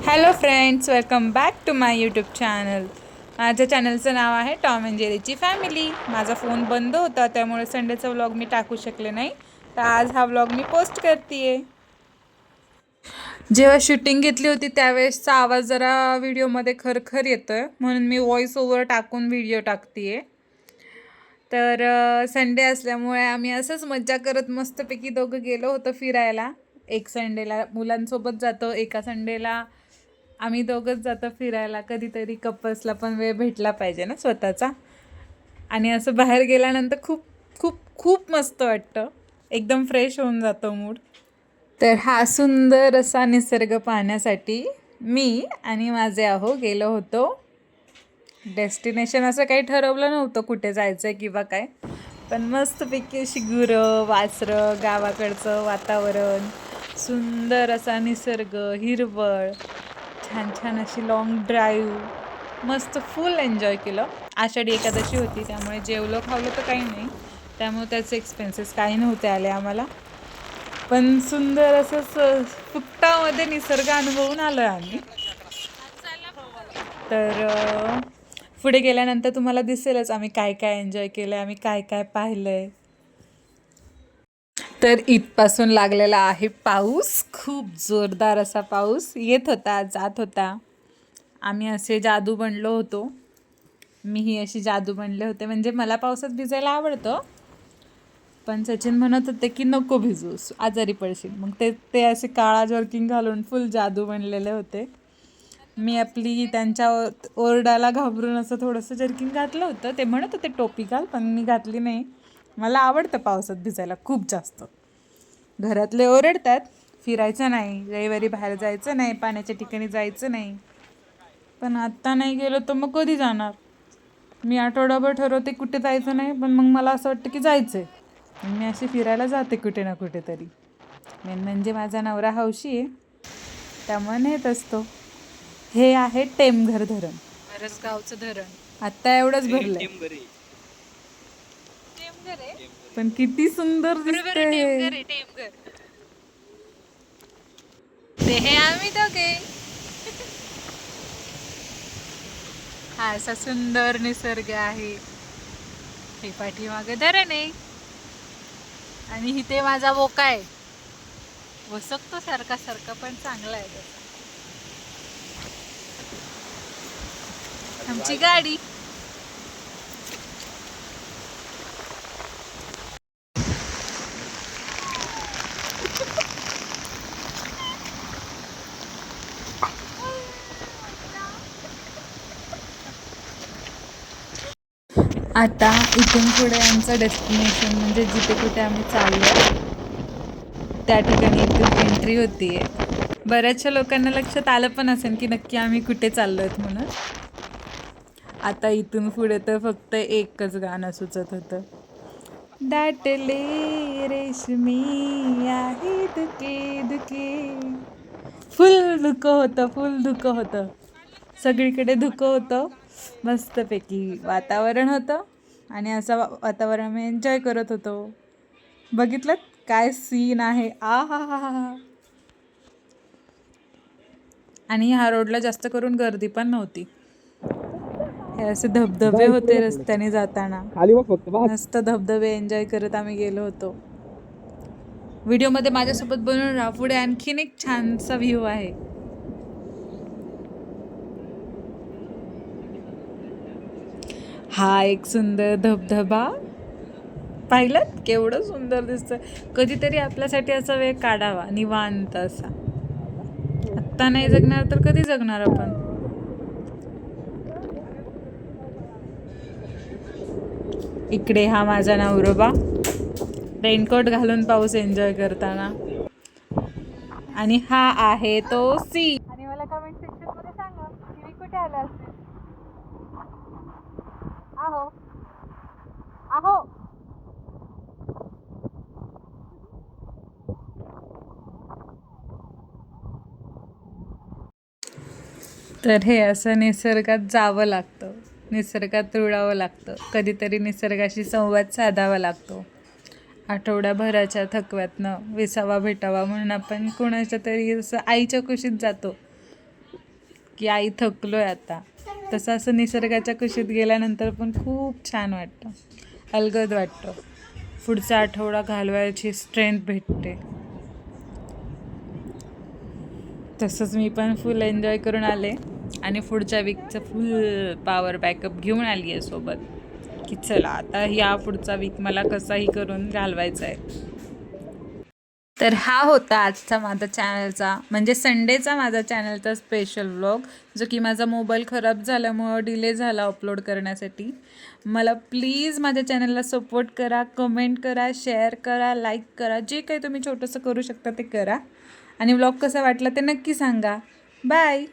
Hello friends, welcome back to my YouTube channel. माझ्या चॅनलचं नाव आहे टॉम अँड जेरीची फॅमिली. माझा फोन बंद होता त्यामुळे संडेचा व्लॉग मी टाकू शकले नाही, तर आज हा व्लॉग मी पोस्ट करते आहे. जेव्हा शूटिंग घेतली होती त्यावेळेसचा आवाज जरा व्हिडिओमध्ये खरखर येतो आहे, म्हणून मी व्हॉइस ओव्हर टाकून व्हिडिओ टाकते आहे. तर संडे असल्यामुळे आम्ही असंच मज्जा करत मस्तपैकी दोघं गेलो होतो फिरायला. एक संडेला मुलांसोबत जातो, एका संडेला आम्ही दोघंच जातो फिरायला. कधीतरी कपल्सला पण वेळ भेटला पाहिजे ना स्वतःचा. आणि असं बाहेर गेल्यानंतर खूप खूप खूप मस्त वाटतं, एकदम फ्रेश होऊन जातो मूड. तर हा सुंदर असा निसर्ग पाहण्यासाठी मी आणि माझे आहो गेलो होतो. डेस्टिनेशन असं काही ठरवलं नव्हतं कुठे जायचं आहे किंवा काय, पण मस्तपैकी अशी गुरं वासरं, गावाकडचं वातावरण, सुंदर असा निसर्ग, हिरवळ, छान छान अशी लाँग ड्राईव्ह, मस्त फुल एन्जॉय केलं. आषाढी एकादशी होती त्यामुळे जेवलो खावलं तर काही नाही, त्यामुळे त्याचे एक्सपेन्सेस काही नव्हते आले आम्हाला. पण सुंदर असं फुकटामध्ये निसर्ग अनुभवून आलो आहे आम्ही. तर पुढे गेल्यानंतर तुम्हाला दिसेलच आम्ही काय काय एन्जॉय केलं आहे, आम्ही काय काय पाहिलं आहे. तर इथपासून लागलेला आहे पाऊस, खूप जोरदार असा पाऊस येत होता जात होता. आम्ही असे जादू बनलो होतो, मीही अशी जादू बनले होते. म्हणजे मला पावसात भिजायला आवडतं, पण सचिन म्हणत होते की नको भिजूस, आजारी पडशील. मग ते ते असे काळा जर्किंग घालून फुल जादू बनलेले होते. मी आपली त्यांच्या ओरडाला घाबरून असं थोडंसं जर्किंग घातलं होतं. ते म्हणत होते टोपी घाल, पण मी घातली नाही. मला आवडतं पावसात भिजायला खूप जास्त. घरातले ओरडतात फिरायचं नाही, रविवारी बाहेर जायचं नाही, पाण्याच्या ठिकाणी जायचं नाही. पण आत्ता नाही गेलो तर मग कधी जाणार? मी आठवडाभर ठरवते कुठे जायचं नाही, पण मग मला असं वाटतं की जायचं आहे. मी अशी फिरायला जाते कुठे ना कुठेतरी. मेन म्हणजे माझा नवरा हौशी आहे, त्यामुळे नेत असतो. हे आहे टेमघर धरण, गावचं धरण. आत्ता एवढंच भरलंय, पण किती सुंदर दिसतंय हे. ते हे आम्ही दोघे. हा असा सुंदर निसर्ग आहे. हे पाठीमागे धरण आहे आणि इथे माझा बोका आहे. वसकतो सारखा सारखा, पण चांगला आहे तसा. आमची गाडी. आता इथून पुढे आमचं डेस्टिनेशन म्हणजे जिथे कुठे आम्ही चाललो त्या ठिकाणी इथून एंट्री होतीये. बऱ्याचशा लोकांना लक्षात आलं पण असेल की नक्की आम्ही कुठे चाललो आहेत म्हणून. आता इथून पुढे तर फक्त एकच गाणं सुचत होतं, दाटले रेशमी आहे धुके धुके. फुल धुकं होतं, फुल धुकं होतं, सगळीकडे धुकं होतं. मस्तपैकी वातावरण होतं आणि असं वातावरण आम्ही एन्जॉय करत होतो. बघितलं काय सीन आहे, आ हा हा हा. आणि ह्या रोडला जास्त करून गर्दी पण नव्हती. हे असे धबधबे होते रस्त्याने जाताना, मस्त धबधबे एन्जॉय करत आम्ही गेलो होतो. व्हिडिओमध्ये माझ्यासोबत बनवून राहा, पुढे आणखीन एक छानसा व्ह्यू आहे. हा एक सुंदर धबधबा पाहिलं, केवढं सुंदर दिसतं. कधीतरी आपल्यासाठी असा वेळ काढावा निवांत असा. आत्ता नाही जगणार तर कधी जगणार आपण? इकडे हा माझा नवरोबा रेनकोट घालून पाऊस एन्जॉय करताना, आणि हा आहे तो सी. आणि मला कमेंट सेक्शन मध्ये सांगा की मी कुठे आले असेल. आहो आहो. तर हे असं निसर्गात जावं लागतं, निसर्गात रुळावं लागतं, कधीतरी निसर्गाशी संवाद साधावा लागतो. आठवड्याभराच्या थकव्यातनं विसावा भेटावा म्हणून आपण कोणाच्या तरी असं आईच्या कुशीत जातो. की आई थकलोय आता. तसं असं निसर्गाच्या कुशीत गेल्यानंतर पण खूप छान वाटतं, अलगद वाटतं. पुढचा आठवडा घालवायची स्ट्रेंथ भेटते. तसंच मी पण फुल एन्जॉय करून आले आणि पुढच्या वीकचं फुल पॉवर बॅकअप घेऊन आली आहे सोबत, की चला आता या पुढचा वीक मला कसाही करून घालवायचा आहे. तर हा होता आजचा माझा चॅनलचा, म्हणजे संडेचा माझा चॅनलचा स्पेशल व्लॉग, जो की माझा मोबाईल खराब झाल्यामुळं डिले झाला अपलोड करण्यासाठी. मला प्लीज माझ्या चॅनलला सपोर्ट करा, कमेंट करा, शेअर करा, लाईक करा, जे काही तुम्ही छोटंसं करू शकता ते करा. आणि व्लॉग कसा वाटला ते नक्की सांगा. बाय.